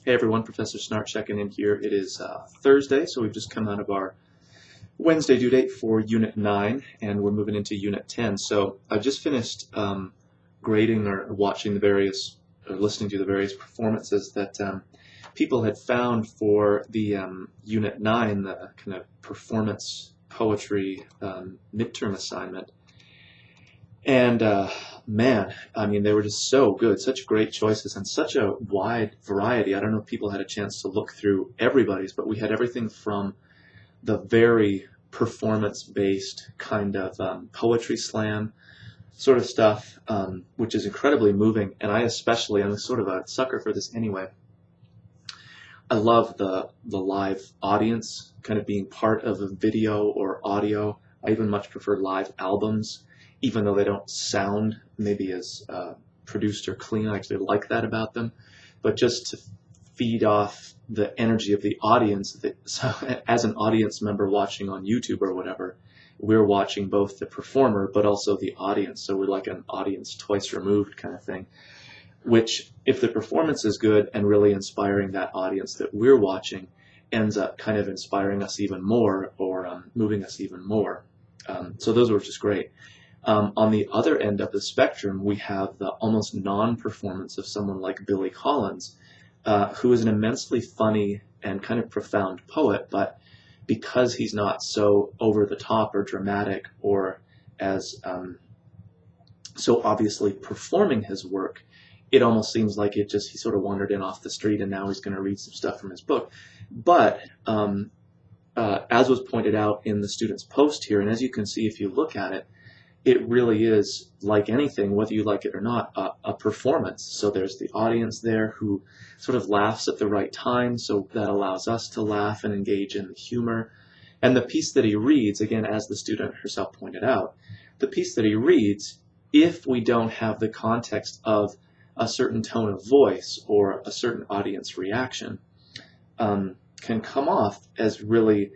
Hey everyone, Professor Snart checking in here. It is Thursday, so we've just come out of our Wednesday due date for Unit 9, and we're moving into Unit 10. So I've just finished grading or watching the various, or listening to the various performances that people had found for the Unit 9, the kind of performance poetry midterm assignment. And man, I mean, they were just so good, such great choices and such a wide variety. I don't know if people had a chance to look through everybody's, but we had everything from the very performance-based kind of poetry slam sort of stuff, which is incredibly moving. And I'm sort of a sucker for this anyway. I love the live audience kind of being part of a video or audio. I even much prefer live albums, even though they don't sound maybe as produced or clean. I actually like that about them. But just to feed off the energy of the audience, so as an audience member watching on YouTube or whatever, we're watching both the performer but also the audience. So we're like an audience twice removed kind of thing, which if the performance is good and really inspiring that audience that we're watching, ends up kind of inspiring us even more or moving us even more. So those were just great. On the other end of the spectrum, we have the almost non-performance of someone like Billy Collins, who is an immensely funny and kind of profound poet, but because he's not so over the top or dramatic or as so obviously performing his work, it almost seems like he sort of wandered in off the street and now he's going to read some stuff from his book. But as was pointed out in the student's post here, and as you can see if you look at it, it really is, like anything, whether you like it or not, a performance. So there's the audience there who sort of laughs at the right time, so that allows us to laugh and engage in the humor. And the piece that he reads, again, as the student herself pointed out, the piece that he reads, if we don't have the context of a certain tone of voice or a certain audience reaction, can come off as really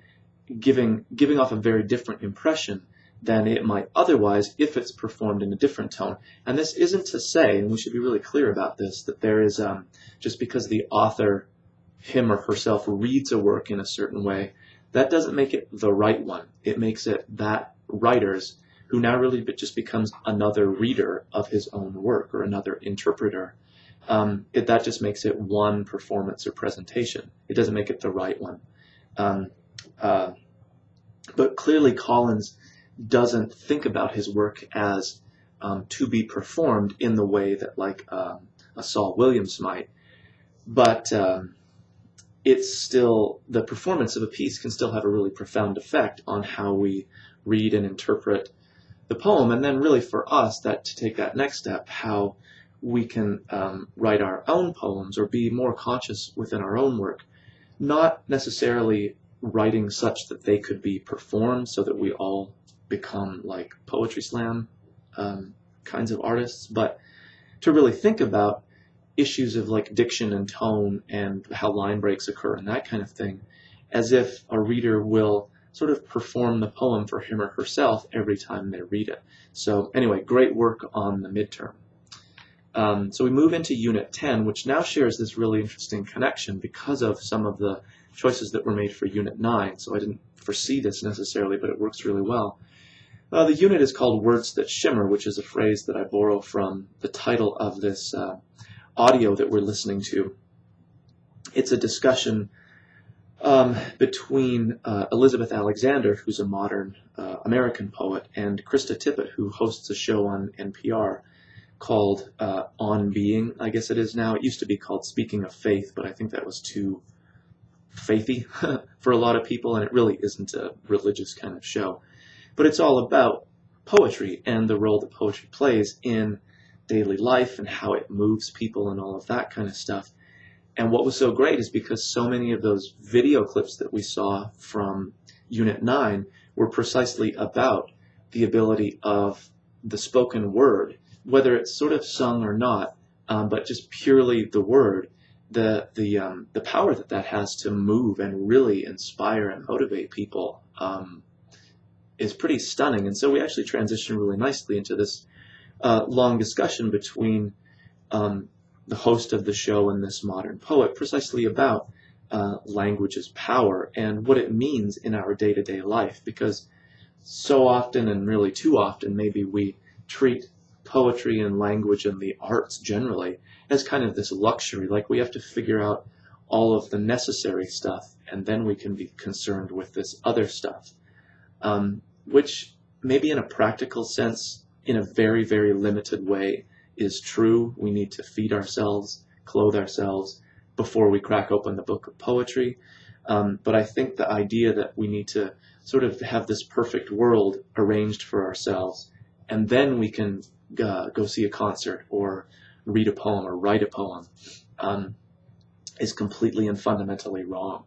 giving off a very different impression than it might otherwise if it's performed in a different tone. And this isn't to say, and we should be really clear about this, that there is, just because the author, him or herself, reads a work in a certain way, that doesn't make it the right one. It makes it that writer's, who now really just becomes another reader of his own work or another interpreter. That just makes it one performance or presentation. It doesn't make it the right one. But clearly Collins doesn't think about his work as to be performed in the way that like a Saul Williams might, but it's still, the performance of a piece can still have a really profound effect on how we read and interpret the poem, and then really for us that to take that next step, how we can write our own poems or be more conscious within our own work, not necessarily writing such that they could be performed so that we all become like poetry slam kinds of artists, but to really think about issues of like diction and tone and how line breaks occur and that kind of thing, as if a reader will sort of perform the poem for him or herself every time they read it. So anyway, great work on the midterm. So we move into Unit 10, which now shares this really interesting connection because of some of the choices that were made for Unit 9. So I didn't foresee this necessarily, but it works really well. The unit is called Words That Shimmer, which is a phrase that I borrow from the title of this audio that we're listening to. It's a discussion between Elizabeth Alexander, who's a modern American poet, and Krista Tippett, who hosts a show on NPR called On Being, I guess it is now. It used to be called Speaking of Faith, but I think that was too faithy for a lot of people, and it really isn't a religious kind of show. But it's all about poetry and the role that poetry plays in daily life and how it moves people and all of that kind of stuff. And what was so great is because so many of those video clips that we saw from Unit 9 were precisely about the ability of the spoken word, whether it's sort of sung or not, but just purely the word, the power that has to move and really inspire and motivate people is pretty stunning. And so we actually transition really nicely into this long discussion between the host of the show and this modern poet precisely about language's power and what it means in our day-to-day life, because so often, and really too often, maybe we treat poetry and language and the arts generally as kind of this luxury, like we have to figure out all of the necessary stuff and then we can be concerned with this other stuff, which maybe in a practical sense, in a very, very limited way, is true. We need to feed ourselves, clothe ourselves before we crack open the book of poetry. But I think the idea that we need to sort of have this perfect world arranged for ourselves, and then we can go see a concert or read a poem or write a poem, is completely and fundamentally wrong,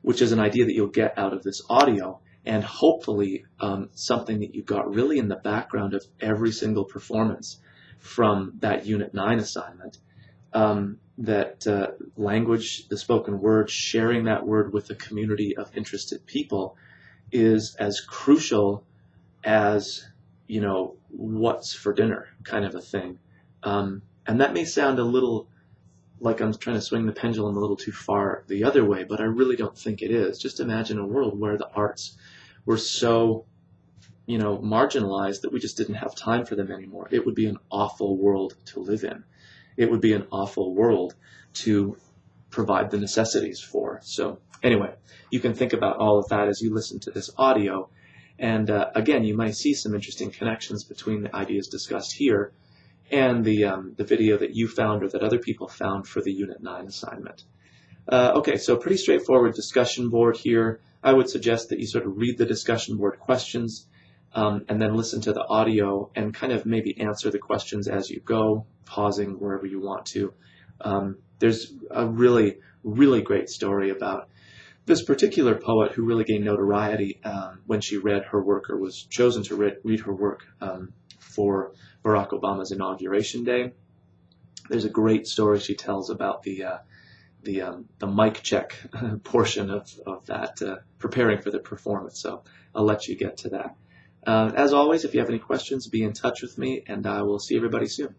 which is an idea that you'll get out of this audio, and hopefully something that you got really in the background of every single performance from that Unit 9 assignment, that language, the spoken word, sharing that word with a community of interested people is as crucial as, you know, what's for dinner kind of a thing. And that may sound a little like I'm trying to swing the pendulum a little too far the other way, but I really don't think it is. Just imagine a world where the arts were so, you know, marginalized that we just didn't have time for them anymore. It would be an awful world to live in. It would be an awful world to provide the necessities for. So anyway, you can think about all of that as you listen to this audio. And again, you might see some interesting connections between the ideas discussed here and the video that you found or that other people found for the Unit 9 assignment. Okay, so pretty straightforward discussion board here. I would suggest that you sort of read the discussion board questions and then listen to the audio and kind of maybe answer the questions as you go, pausing wherever you want to. There's a really, really great story about this particular poet who really gained notoriety when she read her work, or was chosen to read her work for Barack Obama's inauguration day. There's a great story she tells about the mic check portion of that, preparing for the performance. So I'll let you get to that. As always, if you have any questions, be in touch with me, and I will see everybody soon.